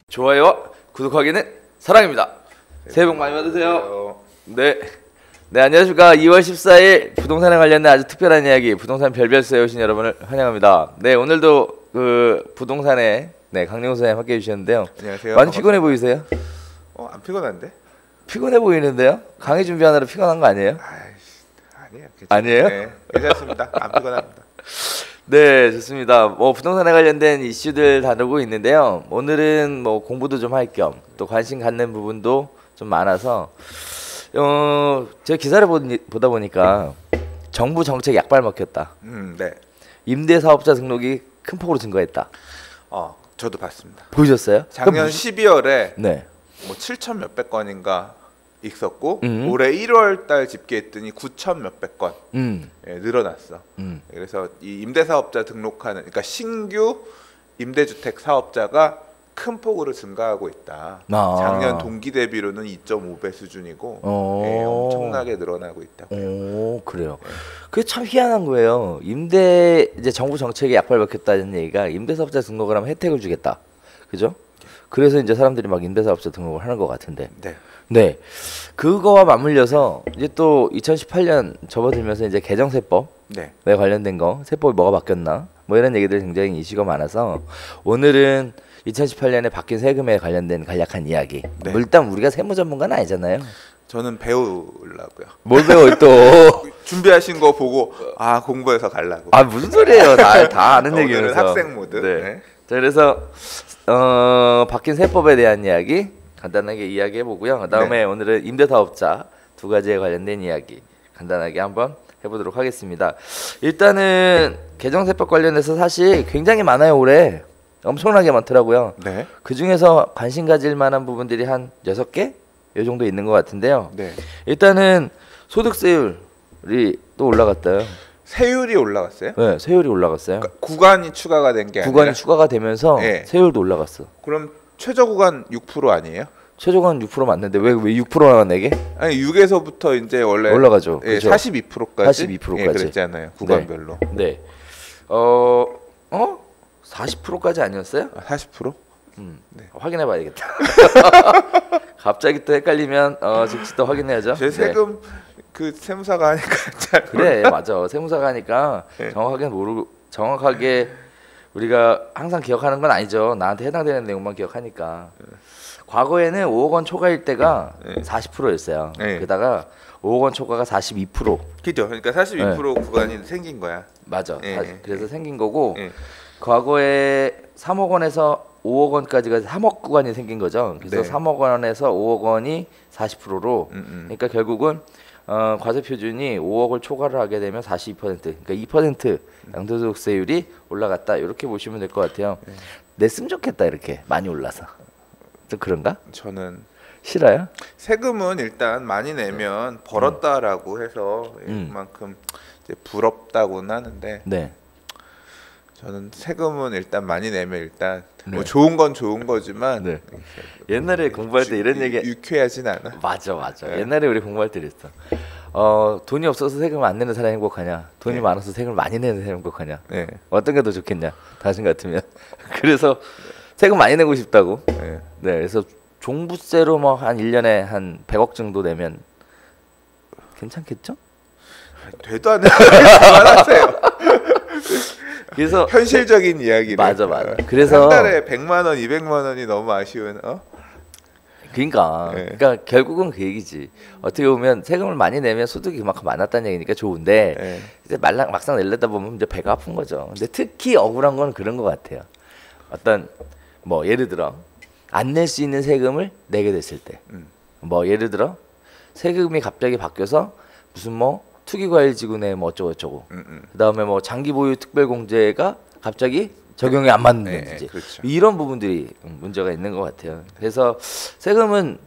좋아요와 구독하기는 사랑입니다. 새해 복 많이 받으세요. 네. 네, 안녕하십니까. 2월 14일 부동산에 관련된 아주 특별한 이야기, 부동산 별별서에 오신 여러분을 환영합니다. 네, 오늘도 그 부동산에 강령호 선생님 함께 해주셨는데요. 안녕하세요. 많이 피곤해 보이세요? 안 피곤한데? 피곤해 보이는데요? 강의 준비하느라 피곤한 거 아니에요? 아니에요. 아니에요? 네, 괜찮습니다. 안 피곤합니다. 네, 좋습니다. 뭐 부동산에 관련된 이슈들 다루고 있는데요. 오늘은 뭐 공부도 좀 할 겸 또 관심 갖는 부분도 좀 많아서 제가 기사를 보다 보니까 정부 정책 약발 먹혔다. 네. 임대사업자 등록이 큰 폭으로 증가했다. 저도 봤습니다. 보셨어요? 작년 12월에 네. 뭐 7천 몇백 건인가 있었고 올해 1월 달 집계했더니 9천 몇백 건 늘어났어. 그래서 이 임대사업자 등록하는, 그러니까 신규 임대주택 사업자가 큰 폭으로 증가하고 있다. 작년 동기 대비로는 2.5배 수준이고 엄청나게 늘어나고 있다고요. 그래요. 그게 참 희한한 거예요. 이제 정부 정책에 약발 먹혔다는 얘기가 임대사업자 등록을 하면 혜택을 주겠다. 그죠? 그래서 이제 사람들이 막 임대사업자 등록을 하는 것 같은데. 네. 그거와 맞물려서 이제 또 2018년 접어들면서 이제 개정세법에 관련된 거, 세법이 뭐가 바뀌었나? 뭐 이런 얘기들 굉장히 이슈가 많아서 오늘은 2018년에 바뀐 세금에 관련된 간략한 이야기. 뭐 일단 우리가 세무 전문가는 아니잖아요. 저는 배우려고요. 뭘 배워 또? 준비하신 거 보고 공부해서 가려고. 무슨 소리예요? 다 아는 얘기면서. 오늘은 학생 모드. 네. 자, 그래서 바뀐 세법에 대한 이야기 간단하게 이야기해 보고요. 그다음에 오늘은 임대사업자 두 가지에 관련된 이야기 간단하게 한번 해보도록 하겠습니다. 일단은 개정세법 관련해서 사실 굉장히 많아요. 올해 엄청나게 많더라고요. 그 중에서 관심 가질 만한 부분들이 한 6개 이 정도 있는 것 같은데요. 일단은 소득세율이 또 올라갔어요. 세율이 올라갔어요? 네, 세율이 올라갔어요. 그러니까 구간이 추가가 된 게 아니라? 구간이 추가가 되면서 세율도 올라갔어. 그럼 최저 구간 6% 아니에요? 최저 구간 6% 맞는데 왜 6%만 내게? 아니 6에서부터 이제 원래 올라가죠. 그렇죠? 42%까지 42%까지 그랬잖아요. 구간별로. 네. 40%까지 아니었어요? 40%? 확인해 봐야겠다. 갑자기 또 헷갈리면 즉시 또 확인해야죠. 제 세금 그 세무사가 하니까 잘 그래 맞아. 세무사가 하니까 정확하게 모르고 정확하게 우리가 항상 기억하는 건 아니죠. 나한테 해당되는 내용만 기억하니까. 과거에는 5억 원 초과일 때가 40%였어요. 게다가 5억 원 초과가 42%. 그죠. 그러니까 42% 구간이 생긴 거야. 맞아. 그래서 생긴 거고 과거에 3억 원에서 5억 원까지가 3억 구간이 생긴 거죠. 그래서 3억 원에서 5억 원이 40%로 그러니까 결국은 과세 표준이 5억을 초과를 하게 되면 42%, 그러니까 2% 양도소득세율이 올라갔다. 이렇게 보시면 될 것 같아요. 냈으면 좋겠다. 이렇게 많이 올라서. 좀 그런가? 저는 싫어요? 세금은 일단 많이 내면 벌었다라고 해서 그만큼 이제 부럽다고는 하는데 저는 세금은 일단 많이 내면 일단 뭐 좋은 건 좋은 거지만 옛날에 공부할 때 이런 얘기 유쾌하진 않아. 맞아. 옛날에 우리 공부할 때 이랬어. 돈이 없어서 세금을 안 내는 사람이 행복하냐? 돈이 많아서 세금을 많이 내는 사람이 행복하냐? 어떤 게 더 좋겠냐? 당신 같으면. 그래서 세금 많이 내고 싶다고. 그래서 종부세로 뭐 한 1년에 한 100억 정도 내면 괜찮겠죠? 되도 안 되는 말하세요. 그래서 현실적인 이야기를. 맞아. 그래서 한 달에 100만 원, 200만 원이 너무 아쉬운. 그러니까 결국은 그 얘기지. 어떻게 보면 세금을 많이 내면 소득이 그만큼 많았다는 얘기니까 좋은데 이제 막상 내려다 보면 이제 배가 아픈 거죠. 근데 특히 억울한 건 그런 것 같아요. 어떤 뭐 예를 들어 안 낼 수 있는 세금을 내게 됐을 때, 뭐 예를 들어 세금이 갑자기 바뀌어서 무슨 뭐 투기과일지구내 뭐 어쩌고 그다음에 뭐 장기보유 특별공제가 갑자기 적용이 안 맞는 문제. 그렇죠. 이런 부분들이 문제가 있는 것 같아요. 그래서 세금은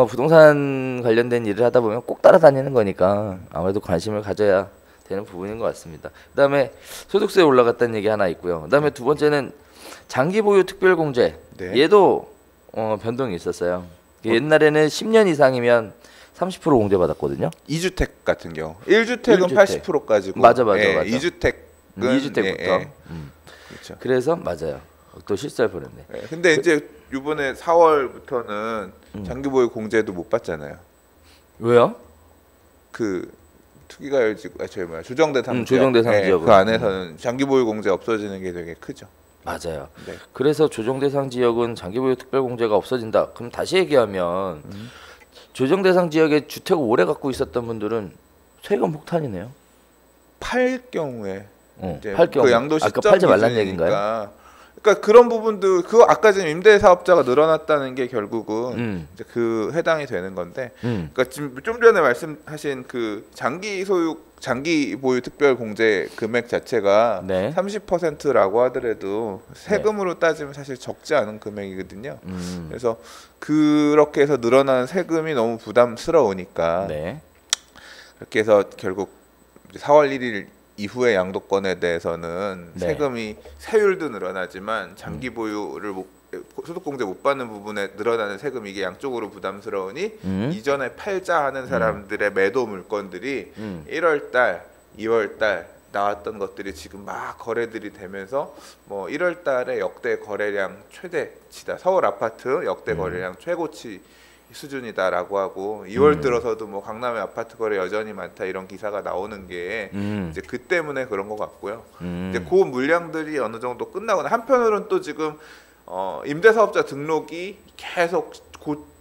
부동산 관련된 일을 하다 보면 꼭 따라다니는 거니까 아무래도 관심을 가져야 되는 부분인 것 같습니다. 그다음에 소득세 올라갔다는 얘기 하나 있고요. 그다음에 두 번째는 장기보유 특별공제. 얘도 변동이 있었어요. 옛날에는 10년 이상이면 30% 공제 받았거든요. 2주택 같은 경우 1주택은 80%까지고 맞아. 2주택 2주택부터. 그렇죠. 그래서 맞아요. 또 실수할 뻔했네. 근데 이제 이번에 4월부터는 장기보유 공제도 못 받잖아요. 왜요? 그 투기가열지구, 조정대상 조정대상 지역. 그 안에서는 장기보유 공제 없어지는 게 되게 크죠. 맞아요. 네. 그래서 조정대상 지역은 장기보유 특별공제가 없어진다. 그럼 다시 얘기하면 조정대상 지역에 주택을 오래 갖고 있었던 분들은 세금 폭탄이네요. 팔 경우에 팔 경우. 그 양도 시점 아까 팔지 말란 얘기인가요? 그러니까 그런 부분도 그 아까 지금 임대 사업자가 늘어났다는 게 결국은 이제 그 해당이 되는 건데, 그러니까 지금 좀 전에 말씀하신 그 장기 보유 특별 공제 금액 자체가 네. 30%라고 하더라도 세금으로 따지면 사실 적지 않은 금액이거든요. 그래서 그렇게 해서 늘어나는 세금이 너무 부담스러우니까 그렇게 해서 결국 4월 1일 이후의 양도권에 대해서는 세금이 세율도 늘어나지만 장기 보유를 소득공제 못 받는 부분에 늘어나는 세금이 이게 양쪽으로 부담스러우니 이전에 팔자 하는 사람들의 매도 물건들이 1월달, 2월달 나왔던 것들이 지금 막 거래들이 되면서 뭐 1월달에 역대 거래량 최대치다. 서울 아파트 역대 거래량 최고치 수준이다라고 하고 2월 들어서도 뭐 강남의 아파트 거래 여전히 많다 이런 기사가 나오는 게 이제 그 때문에 그런 것 같고요. 이제 그 물량들이 어느 정도 끝나거나 한편으로는 또 지금 임대사업자 등록이 계속 곧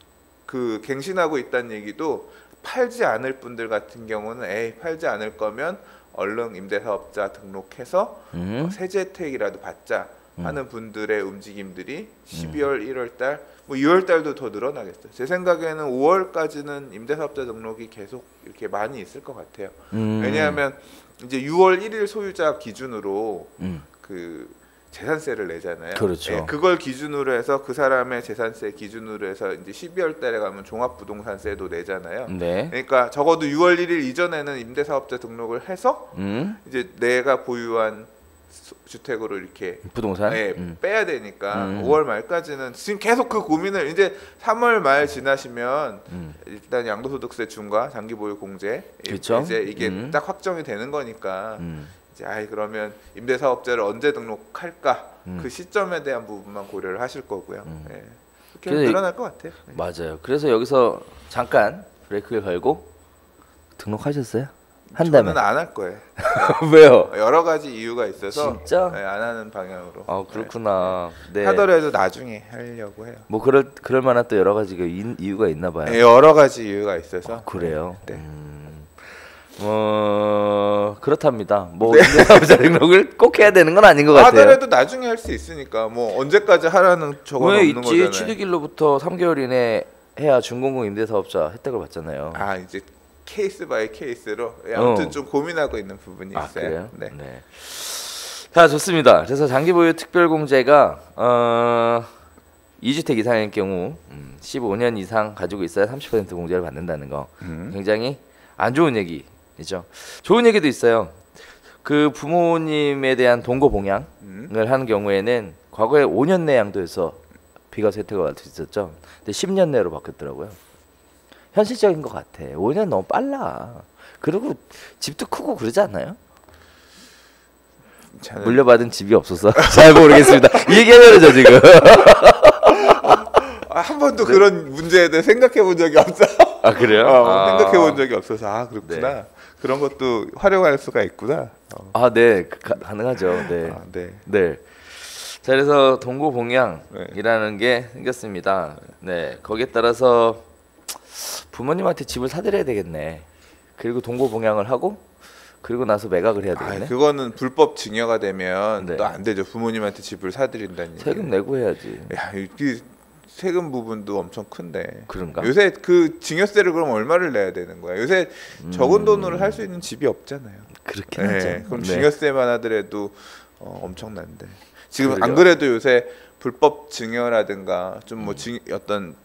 그 갱신하고 있다는 얘기도 팔지 않을 분들 같은 경우는 팔지 않을 거면 얼른 임대사업자 등록해서 세제 혜택이라도 받자 하는 분들의 움직임들이 12월, 1월달, 뭐 2월달도 더 늘어나겠어요. 제 생각에는 5월까지는 임대사업자 등록이 계속 이렇게 많이 있을 것 같아요. 왜냐하면 이제 6월 1일 소유자 기준으로 그 재산세를 내잖아요. 그렇죠. 그걸 기준으로 해서 그 사람의 재산세 기준으로 해서 이제 12월달에 가면 종합부동산세도 내잖아요. 그러니까 적어도 6월 1일 이전에는 임대사업자 등록을 해서 이제 내가 보유한 주택으로 이렇게 부동산 빼야 되니까 5월 말까지는 지금 계속 그 고민을 이제 3월 말 지나시면 일단 양도소득세 중과 장기보유 공제 이제 이게 딱 확정이 되는 거니까 이제 그러면 임대사업자를 언제 등록할까 그 시점에 대한 부분만 고려를 하실 거고요. 그렇게 늘어날 것 같아요. 맞아요. 그래서 여기서 잠깐 브레이크를 걸고 등록하셨어요? 한다면? 저는 안 할 거예요. 왜요? 여러 가지 이유가 있어서 진짜? 안 하는 방향으로. 아 그렇구나. 하더라도 나중에 하려고 해요. 뭐 그럴 만한 또 여러 가지 이유가 있나 봐요. 여러 가지 이유가 있어서. 그래요. 그렇답니다. 뭐 임대사업자 등록을 꼭 해야 되는 건 아닌 것 같아요. 하더라도 나중에 할 수 있으니까 뭐 언제까지 하라는 적어는 없는 거잖아요. 있지. 취득일로부터 3개월 이내 해야 준공공 임대사업자 혜택을 받잖아요. 이제 케이스 바이 케이스로 아무튼 좀 고민하고 있는 부분이 있어요. 그래요? 네. 자, 좋습니다. 그래서 장기보유 특별공제가 2주택 이상일 경우 15년 이상 가지고 있어야 30% 공제를 받는다는 거 굉장히 안 좋은 얘기죠. 좋은 얘기도 있어요. 그 부모님에 대한 동거봉양을 하는 경우에는 과거에 5년 내 양도에서 비과세 혜택을 받을 수 있었죠. 근데 10년 내로 바뀌었더라고요. 현실적인 것 같아. 5년 너무 빨라. 그리고 집도 크고 그러지 않나요? 물려받은 집이 없어서 잘 모르겠습니다. 이 얘기하려죠 지금. 한 번도 그런 문제에 대해 생각해 본 적이 없어. 그래요? 생각해 본 적이 없어서 그렇구나. 그런 것도 활용할 수가 있구나. 네. 가능하죠. 네. 자, 그래서 동거봉양이라는 게 생겼습니다. 거기에 따라서 부모님한테 집을 사드려야 되겠네. 그리고 동거봉양을 하고 그리고 나서 매각을 해야 되겠네. 그거는 불법 증여가 되면 또 안 되죠. 부모님한테 집을 사드린다는 얘기. 세금 내고 해야지. 세금 부분도 엄청 큰데. 그런가? 요새 그 증여세를 그럼 얼마를 내야 되는 거야? 요새 적은 돈으로 할 수 있는 집이 없잖아요. 그렇긴 하죠. 그럼 증여세만 하더라도 엄청난데. 지금 안 그래도 요새 불법 증여라든가 좀 뭐 어떤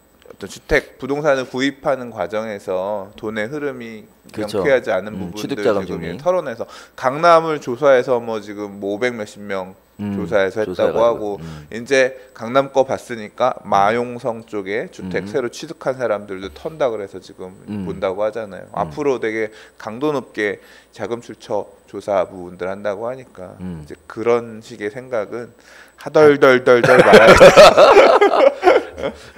주택 부동산을 구입하는 과정에서 돈의 흐름이 명쾌하지 않은 부분들 지금 털어내서 강남을 조사해서 뭐 지금 뭐 500 몇십 명 조사에서 했다고 하고 이제 강남 거 봤으니까 마용성 쪽에 주택 새로 취득한 사람들도 턴다 그래서 지금 본다고 하잖아요. 앞으로 되게 강도 높게 자금 출처 조사 부분들 한다고 하니까 이제 그런 식의 생각은 하덜덜덜덜 말아야죠.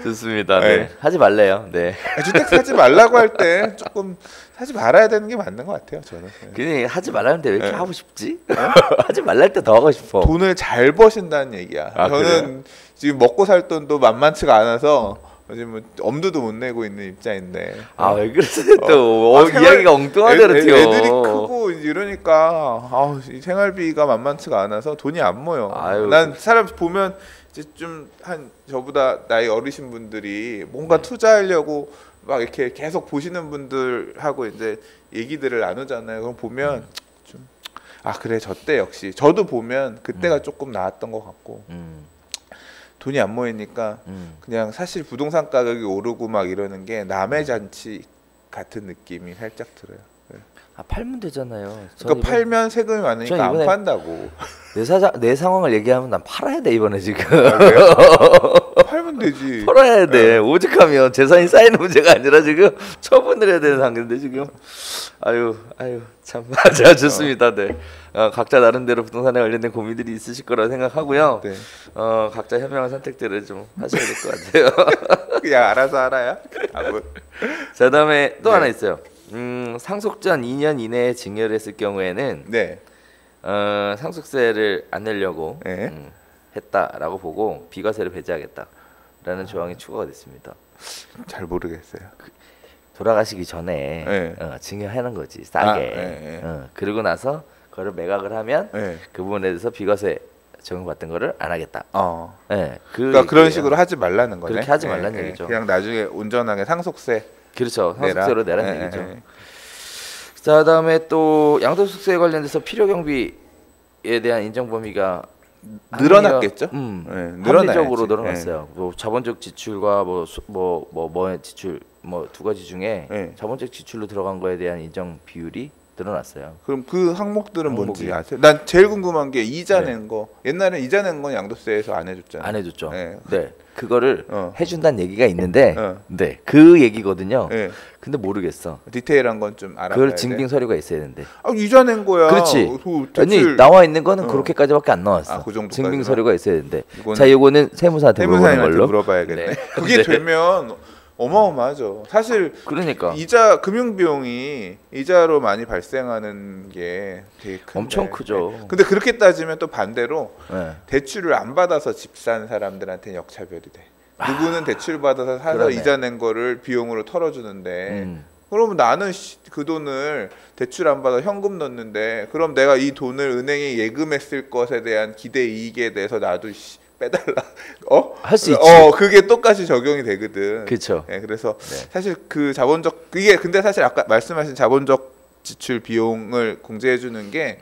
좋습니다. 네. 네. 하지 말래요. 네. 주택 사지 말라고 할 때 조금 사지 말아야 되는 게 맞는 것 같아요. 저는. 그냥 하지 말라는데 왜 이렇게 하고 싶지? 하지 말라 할 때 더 하고 싶어. 돈을 잘 버신다는 얘기야. 저는 그래요? 지금 먹고 살 돈도 만만치가 않아서 지금 엄두도 못 내고 있는 입장인데. 아 왜 그러세요 또? 이야기가 엉뚱하대로 튀어. 애들이 크고 이러니까 이 생활비가 만만치가 않아서 돈이 안 모여. 아유. 난 사람 보면 이제 좀 한 저보다 나이 어리신 분들이 뭔가 투자하려고 막 이렇게 계속 보시는 분들하고 이제 얘기들을 나누잖아요. 그럼 보면 좀 그래 저때 역시 저도 보면 그때가 조금 나았던 것 같고 돈이 안 모이니까 그냥 사실 부동산 가격이 오르고 막 이러는 게 남의 잔치 같은 느낌이 살짝 들어요. 팔면 되잖아요. 그러니까 팔면 세금이 많으니까 안 판다고. 내 상황을 얘기하면 난 팔아야 돼 이번에 지금. 팔면 되지. 팔아야 돼. 오죽하면 재산이 쌓이는 문제가 아니라 지금 처분을 해야 되는 상태인데 지금. 아유 참 맞아 좋습니다. 네. 각자 나름대로 부동산에 관련된 고민들이 있으실 거라고 생각하고요. 네. 각자 현명한 선택들을 좀 하셔야 될 것 같아요. 그냥 알아서 알아야. 자, 그다음에 또 하나 있어요. 상속전 2년 이내에 증여를 했을 경우에는 네. 상속세를 안 내려고 했다라고 보고 비과세를 배제하겠다라는 조항이 추가가 됐습니다. 잘 모르겠어요. 돌아가시기 전에 증여하는 거지 싸게. 그리고 나서 그거를 매각을 하면 그 부분에 대해서 비과세 적용받던 거를 안 하겠다. 그러니까 그런 식으로 하지 말라는 거네. 그렇게 하지 말라는 얘기죠. 그냥 나중에 온전하게 상속세. 그렇죠. 상속세로 내라는 얘기죠. 자, 그다음에 또 양도소득세에 관련돼서 필요경비에 대한 인정 범위가 늘어났겠죠. 합리적으로 늘어났어요. 뭐 자본적 지출과 뭐 지출 뭐 두 가지 중에 자본적 지출로 들어간 거에 대한 인정 비율이 늘어났어요. 그럼 그 항목들은 뭔지 아세요? 난 제일 궁금한 게 이자 낸 거. 옛날에 이자 낸 건 양도세에서 안 해줬잖아요. 안 해줬죠. 네. 그거를 해준다는 얘기가 있는데, 네, 그 얘기거든요. 근데 모르겠어. 디테일한 건 좀 알아봐야 돼. 그걸 증빙 서류가 있어야 되는데. 이자 낸 거야. 그렇지. 아니 나와 있는 거는 그렇게까지밖에 안 나왔어. 그 정도까지만? 증빙 서류가 있어야 되는데. 자, 이거는 세무사한테 물어보는 걸로. 물어봐야겠네. 네. 그게 되면 어마어마하죠. 사실 그러니까 이자 금융 비용이 이자로 많이 발생하는 게 되게 큰데. 엄청 크죠. 근데 그렇게 따지면 또 반대로 대출을 안 받아서 집 산 사람들한테는 역차별이 돼. 누구는 대출 받아서 사서 그러네. 이자 낸 거를 비용으로 털어주는데 그러면 나는 그 돈을 대출 안 받아 현금 넣는데 그럼 내가 이 돈을 은행에 예금했을 것에 대한 기대 이익에 대해서 나도 빼달라. 할 수 있지. 그게 똑같이 적용이 되거든. 그렇죠. 그래서 사실 그 자본적 그게 근데 사실 아까 말씀하신 자본적 지출 비용을 공제해 주는 게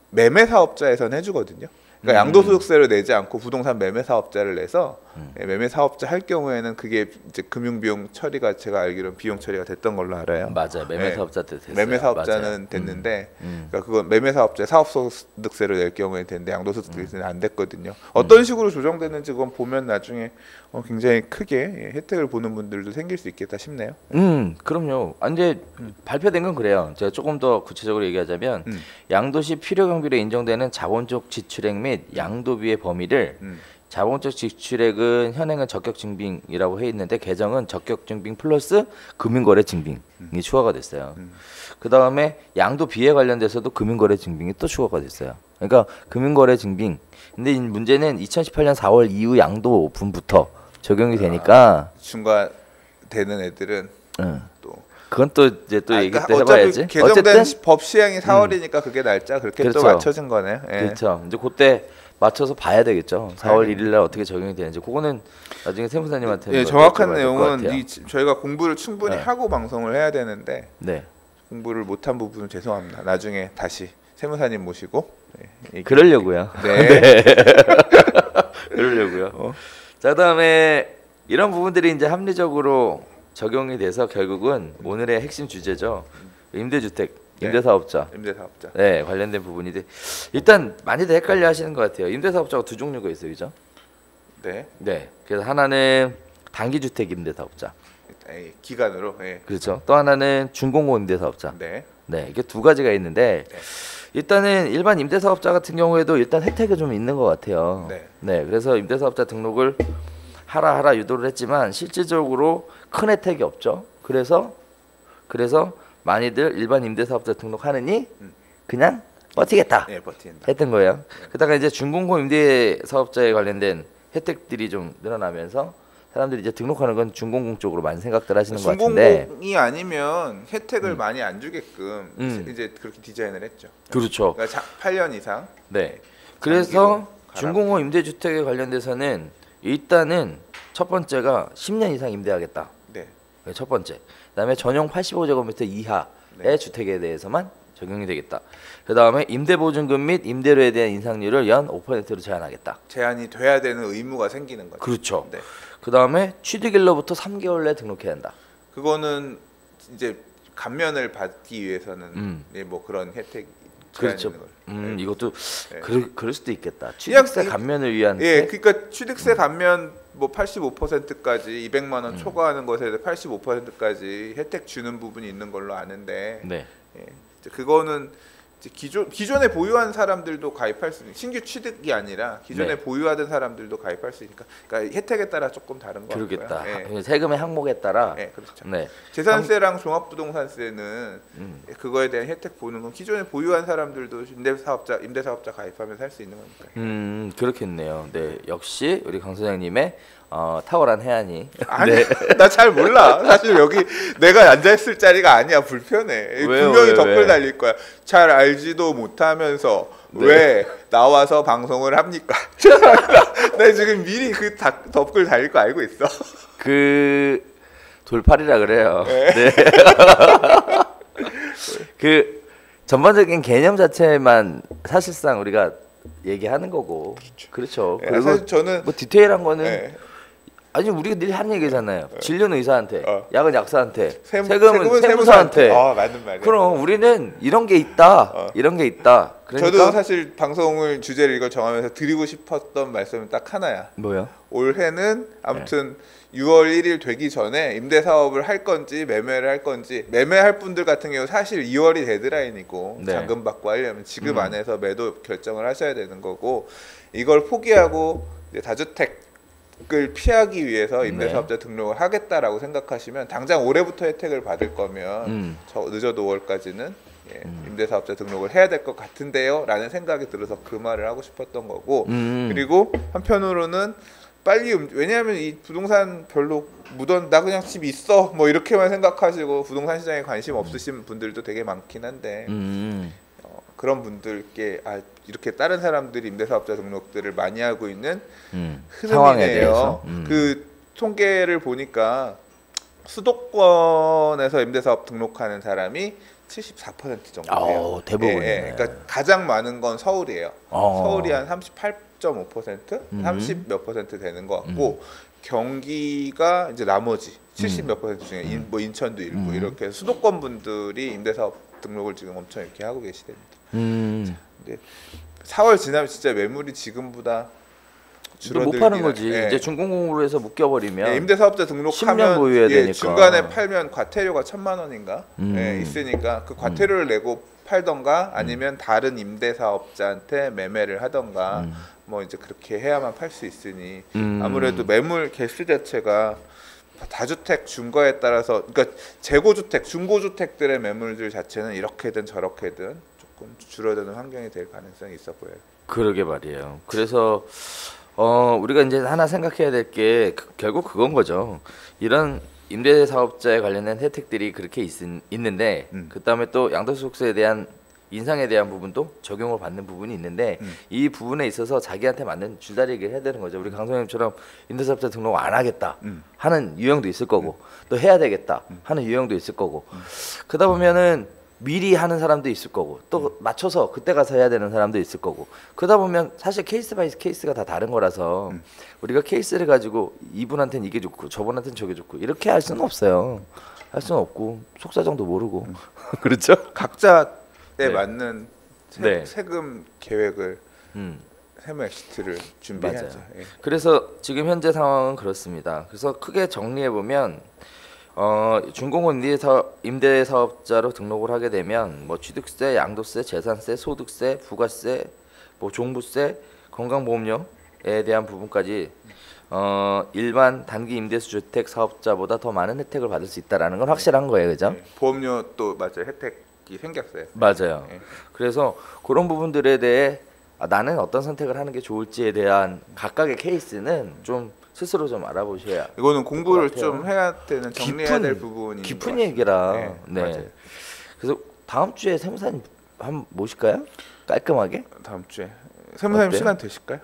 매매 사업자에서는 해주거든요. 그러니까 양도소득세를 내지 않고 부동산 매매 사업자를 내서 매매 사업자 할 경우에는 그게 이제 금융 비용 처리가 제가 알기로는 비용 처리가 됐던 걸로 알아요. 맞아요. 매매 사업자 때 됐어요. 매매 사업자는 됐는데 그러니까 그건 매매 사업자 사업소득세를 낼 경우에 됐는데 양도소득세는 안 됐거든요. 어떤 식으로 조정되는지 그건 보면 나중에 굉장히 크게 혜택을 보는 분들도 생길 수 있겠다 싶네요. 그럼요. 이제 발표된 건 그래요. 제가 조금 더 구체적으로 얘기하자면 양도시 필요경비로 인정되는 자본적 지출액 및 양도비의 범위를 자본적 지출액은 현행은 적격증빙이라고 해 있는데 개정은 적격증빙 플러스 금융거래 증빙이 추가가 됐어요. 그 다음에 양도비에 관련돼서도 금융거래 증빙이 또 추가가 됐어요. 그러니까 금융거래 증빙. 근데 문제는 2018년 4월 이후 양도분부터 적용이 되니까 중과되는 애들은 또 그건 또 이제 또 얘기 또 해봐야지. 개정된 어쨌든 법 시행이 4월이니까 그게 날짜 그렇게 그렇죠. 또 맞춰진 거네요. 그렇죠. 이제 그때 맞춰서 봐야 되겠죠. 4월 1일 날 어떻게 적용이 되는지 그거는 나중에 세무사님한테 정확한 내용은 저희가 공부를 충분히 하고 방송을 해야 되는데 공부를 못한 부분은 죄송합니다. 나중에 다시 세무사님 모시고 그러려고요. 네. 그러려고요. 자, 그다음에 이런 부분들이 이제 합리적으로 적용이 돼서 결국은 오늘의 핵심 주제죠. 임대주택 임대사업자. 임대사업자. 네, 관련된 부분인데 일단 많이들 헷갈려 하시는 것 같아요. 임대사업자가 두 종류가 있어요, 그죠? 네. 네. 그래서 하나는 단기주택 임대사업자. 기간으로. 네. 그렇죠. 또 하나는 준공고 임대사업자. 네. 네, 이게 두 가지가 있는데 일단은 일반 임대사업자 같은 경우에도 일단 혜택이 좀 있는 것 같아요. 네. 그래서 임대사업자 등록을 하라 유도를 했지만 실질적으로 큰 혜택이 없죠. 그래서 많이들 일반 임대사업자 등록하느니 그냥 버티겠다. 네, 버틴다. 했던 거예요. 그러다가 이제 준공고 임대사업자에 관련된 혜택들이 좀 늘어나면서 사람들이 이제 등록하는 건 준공공 쪽으로 많이 생각들 하시는 것 같은데 준공공이 아니면 혜택을 많이 안 주게끔 이제 그렇게 디자인을 했죠. 그렇죠. 그러니까 8년 이상. 네. 그래서 준공호 임대주택에 관련돼서는 일단은 첫 번째가 10년 이상 임대하겠다. 네. 첫 번째. 그다음에 전용 85제곱미터 이하의 주택에 대해서만 적용이 되겠다. 그다음에 임대보증금 및 임대료에 대한 인상률을 연 5%로 제한하겠다. 제한이 돼야 되는 의무가 생기는 거죠. 그렇죠. 네. 그다음에 취득일로부터 3개월 내에 등록해야 한다. 그거는 이제 감면을 받기 위해서는 뭐 그런 혜택이 그렇죠. 네. 이것도 그럴 수도 있겠다. 취득세 감면을 위한. 예, 그러니까 취득세 감면 뭐 85%까지 200만 원 초과하는 것에 대해 85%까지 혜택 주는 부분이 있는 걸로 아는데. 네. 예, 그거는 이제 기존에 보유한 사람들도 가입할 수 있는 신규 취득이 아니라 기존에 보유하던 사람들도 가입할 수 있으니까 그러니까 혜택에 따라 조금 다른 거 같고요. 그러겠다. 예. 세금의 항목에 따라. 네, 그렇죠. 네. 재산세랑 종합부동산세는 그거에 대한 혜택 보는 건 기존에 보유한 사람들도 임대사업자 가입하면서 할 수 있는 거니까요. 그렇겠네요. 네, 역시 우리 강 소장님의 탁월한 해안이. 아니, 나 잘 몰라. 사실 여기 내가 앉아 있을 자리가 아니야. 불편해. 분명히 댓글 달릴 거야. 잘 알지도 못하면서 왜 나와서 방송을 합니까? 나 지금 미리 그 댓글 달릴 거 알고 있어. 그 돌팔이라 그래요. 네. 그 전반적인 개념 자체만 사실상 우리가 얘기하는 거고. 그렇죠. 그리고 사실 저는 뭐 디테일한 거는 아니 우리가 늘 하는 얘기잖아요. 진료는 의사한테, 약은 약사한테, 세금은 세무사한테. 맞는 말이야. 그럼 우리는 이런 게 있다, 이런 게 있다. 그러니까 저도 사실 방송을 주제를 이걸 정하면서 드리고 싶었던 말씀은 딱 하나야. 뭐요? 올해는 아무튼 6월 1일 되기 전에 임대 사업을 할 건지 매매를 할 건지 매매할 분들 같은 경우 사실 2월이 데드라인이고 잔금 받고 하려면 지금 안에서 매도 결정을 하셔야 되는 거고 이걸 포기하고 이제 다주택을 피하기 위해서 임대사업자 등록을 하겠다라고 생각하시면 당장 올해부터 혜택을 받을 거면 늦어도 5월까지는 임대사업자 등록을 해야 될 것 같은데요 라는 생각이 들어서 그 말을 하고 싶었던 거고 그리고 한편으로는 빨리 왜냐하면 이 부동산 별로 나 그냥 집 있어 뭐 이렇게만 생각하시고 부동산 시장에 관심 없으신 분들도 되게 많긴 한데 그런 분들께 이렇게 다른 사람들이 임대사업자 등록들을 많이 하고 있는 흐름이네요. 그 통계를 보니까 수도권에서 임대사업 등록하는 사람이 74% 정도 돼요. 대부분이네. 그러니까 가장 많은 건 서울이에요. 서울이 한 38.5%, 30 몇 퍼센트 되는 것 같고 경기가 이제 나머지 70 몇 퍼센트 중에 뭐 인천도 일부 이렇게 수도권 분들이 임대사업 등록을 지금 엄청 이렇게 하고 계시답니다. 근데 4월 지나면 진짜 매물이 지금보다 못 파는 거지. 이제 준공공으로 해서 묶여버리면 임대사업자 등록하면 10년 보유해야 되니까. 중간에 팔면 과태료가 1,000만 원인가 있으니까 그 과태료를 내고 팔던가 아니면 다른 임대사업자한테 매매를 하던가 뭐 이제 그렇게 해야만 팔 수 있으니 아무래도 매물 개수 자체가 다주택 준거에 따라서 그러니까 재고주택, 중고주택들의 매물들 자체는 이렇게든 저렇게든 조금 줄어드는 환경이 될 가능성이 있어 보여요. 그러게 말이에요. 그래서 우리가 이제 하나 생각해야 될 게 결국 그건 거죠. 이런 임대사업자에 관련된 혜택들이 그렇게 있는데 그다음에 또 양도소득세에 대한 인상에 대한 부분도 적용을 받는 부분이 있는데 이 부분에 있어서 자기한테 맞는 줄다리 얘기를 해야 되는 거죠. 우리 강소장님처럼 임대사업자 등록 안 하겠다 하는 유형도 있을 거고 또 해야 되겠다 하는 유형도 있을 거고 그러다 보면은 미리 하는 사람도 있을 거고 또 맞춰서 그때 가서 해야 되는 사람도 있을 거고 그러다 보면 사실 케이스 바이 케이스가 다 다른 거라서 우리가 케이스를 가지고 이분한테는 이게 좋고 저분한테는 저게 좋고 이렇게 할 수는 없어요. 할 수는 없고 속사정도 모르고 그렇죠? 각자 때 맞는 세금 계획을 세무 엑시트를 준비해야죠. 예. 그래서 지금 현재 상황은 그렇습니다. 그래서 크게 정리해 보면 준공업 임대사업자로 등록을 하게 되면 뭐 취득세, 양도세, 재산세, 소득세, 부가세, 뭐 종부세, 건강보험료에 대한 부분까지 일반 단기 임대수 주택 사업자보다 더 많은 혜택을 받을 수 있다라는 건 확실한 거예요, 그죠? 보험료 또 맞아요, 혜택이 생겼어요. 맞아요. 그래서 그런 부분들에 대해 나는 어떤 선택을 하는 게 좋을지에 대한 각각의 케이스는 좀 스스로 좀 알아보셔야. 이거는 공부를 좀 해야 되는 정리해야 될 부분이 깊은 얘기라. 네. 그래서 다음 주에 세무사님 한번 모실까요? 깔끔하게? 다음 주에 세무사님 시간 되실까요?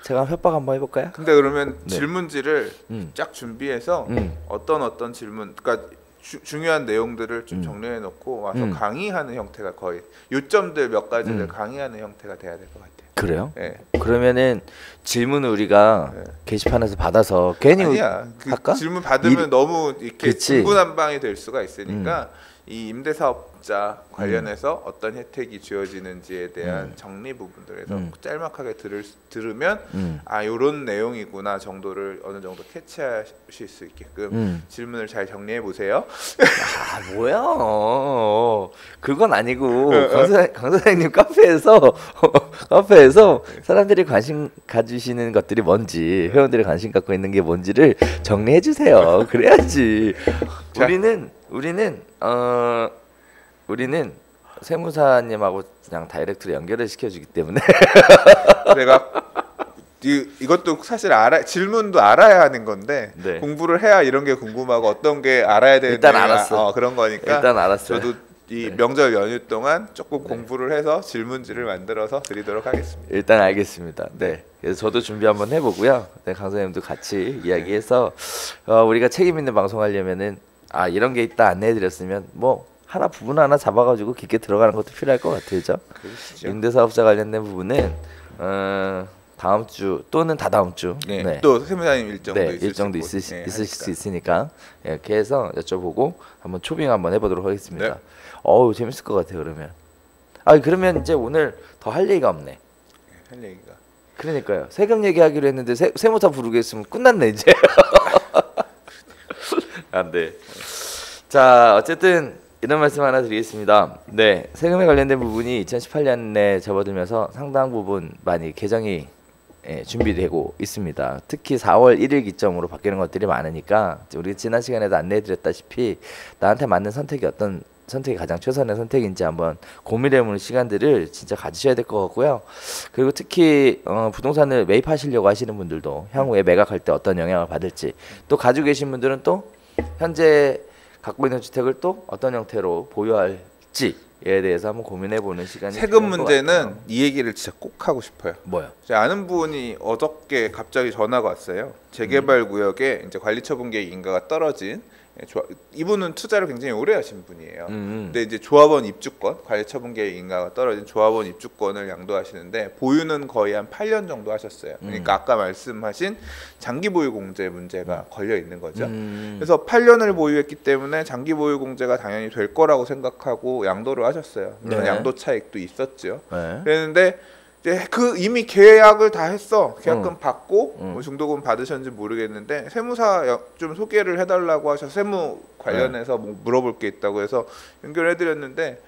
제가 협박 한번 해볼까요? 근데 그러면 질문지를 쫙 준비해서 어떤 질문, 그러니까 중요한 내용들을 좀 정리해 놓고 와서 강의하는 형태가 거의 요점들 몇 가지를 강의하는 형태가 돼야 될 것 같아요. 그래요? 네. 그러면은 질문을 우리가 게시판에서 받아서 괜히 할까? 질문 받으면 너무 이렇게 중구난방이 될 수가 있으니까 이 임대사업자 관련해서 어떤 혜택이 주어지는지에 대한 정리 부분들에서 짤막하게 들으면 요런 내용이구나 정도를 어느 정도 캐치하실 수 있게끔 질문을 잘 정리해 보세요. 뭐야? 그건 아니고 강 선생님 카페에서 사람들이 관심 가지시는 것들이 뭔지, 회원들이 관심 갖고 있는 게 뭔지를 정리해 주세요. 그래야지. 우리는 세무사님하고 그냥 다이렉트로 연결을 시켜주기 때문에 내가 이것도 사실 질문도 알아야 하는 건데 공부를 해야 이런 게 궁금하고 어떤 게 알아야 되는지 일단 알았어. 그런 거니까 일단 알았어요. 저도 이 명절 연휴 동안 조금 공부를 해서 질문지를 만들어서 드리도록 하겠습니다. 일단 알겠습니다. 네. 그래서 저도 준비 한번 해보고요. 강 선생님도 같이 이야기해서 우리가 책임 있는 방송하려면은 이런 게 있다 안내해드렸으면 뭐 부분 하나 잡아가지고 깊게 들어가는 것도 필요할 것 같아요, 그렇죠? 임대사업자 관련된 부분은 다음 주 또는 다다음 주 또 세무사님 일정도 있으실 수 있으니까 이렇게 해서 여쭤보고 한번 초빙 한번 해보도록 하겠습니다. 재밌을 것 같아요. 그러면 이제 오늘 더 할 얘기가 없네. 할 얘기가. 그러니까요. 세금 얘기하기로 했는데 세무사 부르겠으면 끝났네 이제. 안 돼. 자, 어쨌든 이런 말씀 하나 드리겠습니다. 네, 세금에 관련된 부분이 2018년에 접어들면서 상당 부분 많이 개정이 준비되고 있습니다. 특히 4월 1일 기점으로 바뀌는 것들이 많으니까 우리 지난 시간에도 안내해드렸다시피 나한테 맞는 선택이 어떤 선택이 가장 최선의 선택인지 한번 고민해보는 시간들을 진짜 가지셔야 될 것 같고요. 그리고 특히 부동산을 매입하시려고 하시는 분들도 향후에 매각할 때 어떤 영향을 받을지, 또 가지고 계신 분들은 또 현재 갖고 있는 주택을 또 어떤 형태로 보유할지에 대해서 한번 고민해보는 시간이 세금 문제는 이 얘기를 진짜 꼭 하고 싶어요. 뭐요? 제가 아는 분이 어저께 갑자기 전화가 왔어요. 재개발 구역에 이제 관리처분계획 인가가 떨어진, 이분은 투자를 굉장히 오래 하신 분이에요. 근데 이제 조합원 입주권, 관리처분계획 인가가 떨어진 조합원 입주권을 양도하시는데 보유는 거의 한 8년 정도 하셨어요. 그러니까 아까 말씀하신 장기 보유 공제 문제가 걸려 있는 거죠. 그래서 8년을 보유했기 때문에 장기 보유 공제가 당연히 될 거라고 생각하고 양도를 하셨어요. 물론 양도 차익도 있었죠. 그랬는데 이제 이미 계약을 다 했어. 계약금 받고 뭐 중도금 받으셨는지 모르겠는데 세무사 좀 소개를 해달라고 하셔서 세무 관련해서 뭐 물어볼 게 있다고 해서 연결해드렸는데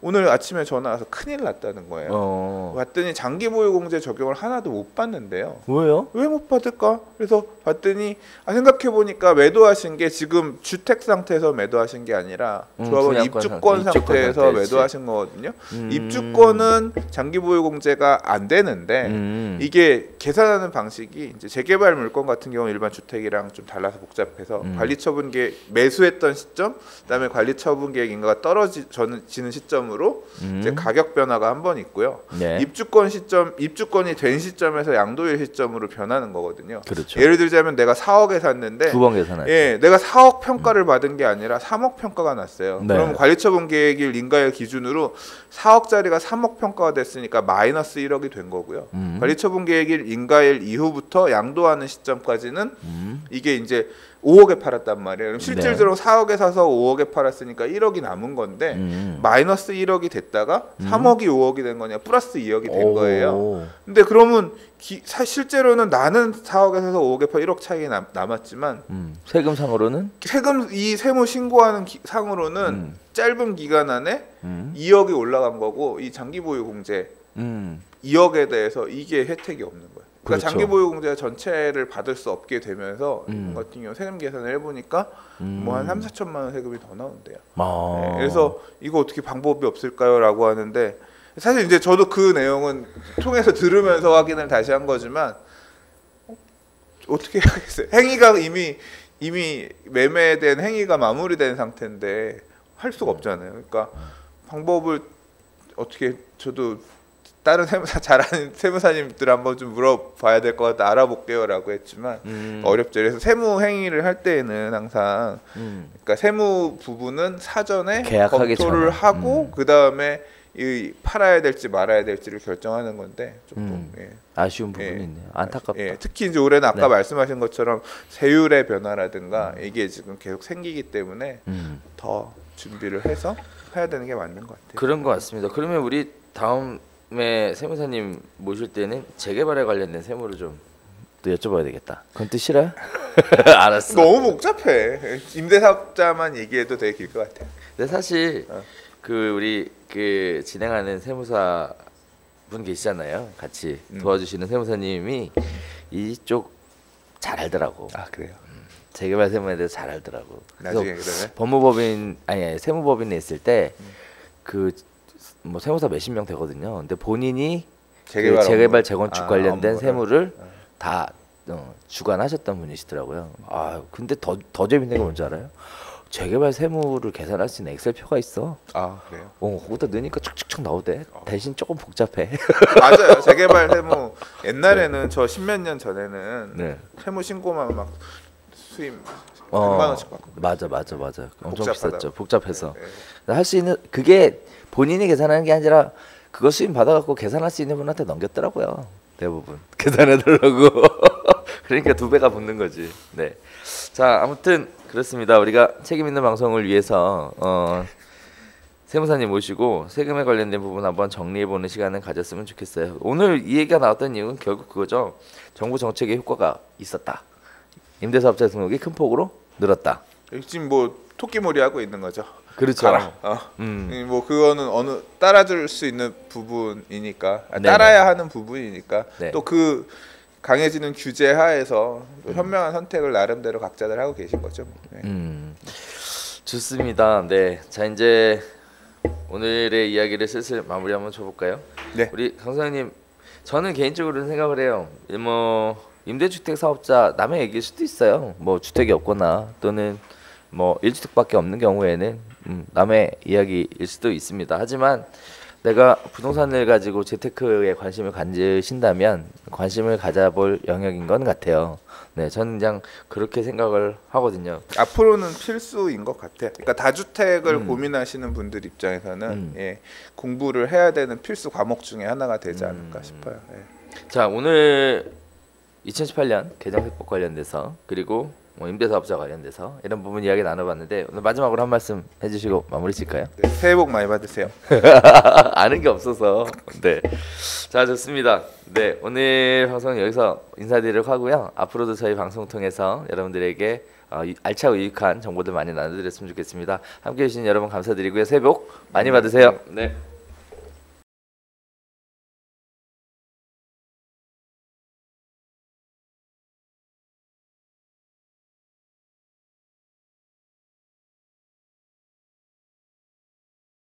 오늘 아침에 전화 와서 큰일 났다는 거예요. 봤더니 장기 보유 공제 적용을 하나도 못 받는데요. 왜요? 왜 못 받을까? 그래서 봤더니 생각해 보니까 매도하신 게 지금 주택 상태에서 매도하신 게 아니라 조합원 입주권 상태에서 매도하신 거거든요. 입주권은 장기 보유 공제가 안 되는데 이게 계산하는 방식이 이제 재개발 물건 같은 경우 일반 주택이랑 좀 달라서 복잡해서 관리처분계획 매수했던 시점, 그다음에 관리처분계획 인가가 떨어지는 시점으로 이제 가격 변화가 한 번 있고요. 입주권이 된 시점에서 양도일 시점으로 변하는 거거든요. 그렇죠. 예를 들자면 내가 4억에 샀는데 2번 계산할 때. 내가 4억 평가를 받은 게 아니라 3억 평가가 났어요. 그러면 관리처분 계획일 인가일 기준으로 4억짜리가 3억 평가가 됐으니까 마이너스 1억이 된 거고요. 관리처분 계획일 인가일 이후부터 양도하는 시점까지는 이게 이제 5억에 팔았단 말이에요. 그럼 실질적으로 4억에 사서 5억에 팔았으니까 1억이 남은 건데 마이너스 1억이 됐다가 3억이 5억이 된 거냐 플러스 2억이 된 거예요. 근데 그러면 실제로는 나는 4억에 사서 5억에 팔 1억 차이가 남았지만 세금상으로는 이 세무 신고하는 상으로는 짧은 기간 안에 2억이 올라간 거고 이 장기보유공제 2억에 대해서 이게 혜택이 없는 거예요. 그러니까 그렇죠. 장기보유공제 전체를 받을 수 없게 되면서 이번 같은 경우 세금 계산을 해보니까 뭐 한 3,4천만 원 세금이 더 나온대요. 네, 그래서 이거 어떻게 방법이 없을까요?라고 하는데 사실 이제 저도 그 내용은 통해서 들으면서 확인을 다시 한 거지만 어떻게 하겠어요? 행위가 이미 매매된 행위가 마무리된 상태인데 할 수가 없잖아요. 그러니까 방법을 어떻게 저도 다른 세무사 잘하는 세무사님들 한번 좀 물어봐야 될 것 같다 알아볼게요라고 했지만 어렵죠. 그래서 세무 행위를 할 때에는 항상 그러니까 세무 부분은 사전에 검토를 하고 그 다음에 이 팔아야 될지 말아야 될지를 결정하는 건데 조금 아쉬운 부분이 있네요. 안타깝다. 특히 이제 올해는 아까 말씀하신 것처럼 세율의 변화라든가 이게 지금 계속 생기기 때문에 더 준비를 해서 해야 되는 게 맞는 것 같아요. 그런 것 같습니다. 그러면 우리 다음에 세무사님 모실 때는 재개발에 관련된 세무를 좀 또 여쭤봐야 되겠다. 그건 또 싫어요? 알았어. 너무 복잡해. 임대사업자만 얘기해도 되게 길 것 같아요. 근데 사실 그 우리 그 진행하는 세무사 분 계시잖아요. 같이 도와주시는 세무사님이 이쪽 잘 알더라고. 아 그래요? 재개발 세무에 대해서 잘 알더라고. 나중에 그러면 법무법인 아니 세무법인에 있을 때 그 뭐 세무사 몇십 명 되거든요. 근데 본인이 재개발 재건축 관련된 세무를 다 주관하셨던 분이시더라고요. 아 근데 더 재밌는 게 뭔지 알아요? 재개발 세무를 계산할 수 있는 엑셀표가 있어. 아 그래요? 거기다 넣으니까 척척척 나오대. 대신 조금 복잡해. 맞아요. 재개발 세무 옛날에는 저 십몇 년 전에는 세무 신고만 막 수임 100만 원씩 받고. 맞아. 엄청 비쌌죠. 복잡해서. 할 수 있는 그게 본인이 계산하는 게 아니라 그거 수임 받아갖고 계산할 수 있는 분한테 넘겼더라고요. 대부분 계산해달라고. 그러니까 2배가 붙는 거지. 네. 자 아무튼 그렇습니다. 우리가 책임 있는 방송을 위해서 세무사님 모시고 세금에 관련된 부분 한번 정리해보는 시간을 가졌으면 좋겠어요. 오늘 이 얘기가 나왔던 이유는 결국 그거죠. 정부 정책의 효과가 있었다. 임대사업자 등록이 큰 폭으로 늘었다. 지금 뭐 토끼몰이 하고 있는 거죠. 그렇죠. 뭐 그거는 어느 따라줄 수 있는 부분이니까 따라야 하는 부분이니까 또 그 강해지는 규제 하에서 현명한 선택을 나름대로 각자들 하고 계신 거죠. 좋습니다. 네, 자 이제 오늘의 이야기를 슬슬 마무리 한번 줘볼까요? 네. 우리 강 소장님, 저는 개인적으로는 생각을 해요. 뭐 임대주택 사업자 남의 얘기일 수도 있어요. 뭐 주택이 없거나 또는 뭐 1주택밖에 없는 경우에는 남의 이야기일 수도 있습니다. 하지만 내가 부동산을 가지고 재테크에 관심을 가지신다면 관심을 가져볼 영역인 건 같아요. 네, 저는 그냥 그렇게 생각을 하거든요. 앞으로는 필수인 것 같아요. 그러니까 다주택을 고민하시는 분들 입장에서는 공부를 해야 되는 필수 과목 중에 하나가 되지 않을까 싶어요. 자, 오늘 2018년 개정세법 관련돼서 그리고 뭐 임대사업자 관련돼서 이런 부분 이야기 나눠봤는데 오늘 마지막으로 한 말씀 해주시고 마무리 질까요? 네, 새해 복 많이 받으세요. 아는 게 없어서. 네, 자 좋습니다. 네, 오늘 방송 여기서 인사드리도록 하고요. 앞으로도 저희 방송 통해서 여러분들에게 알차고 유익한 정보들 많이 나눠드렸으면 좋겠습니다. 함께해 주신 여러분 감사드리고요. 새해 복 많이 받으세요. 네.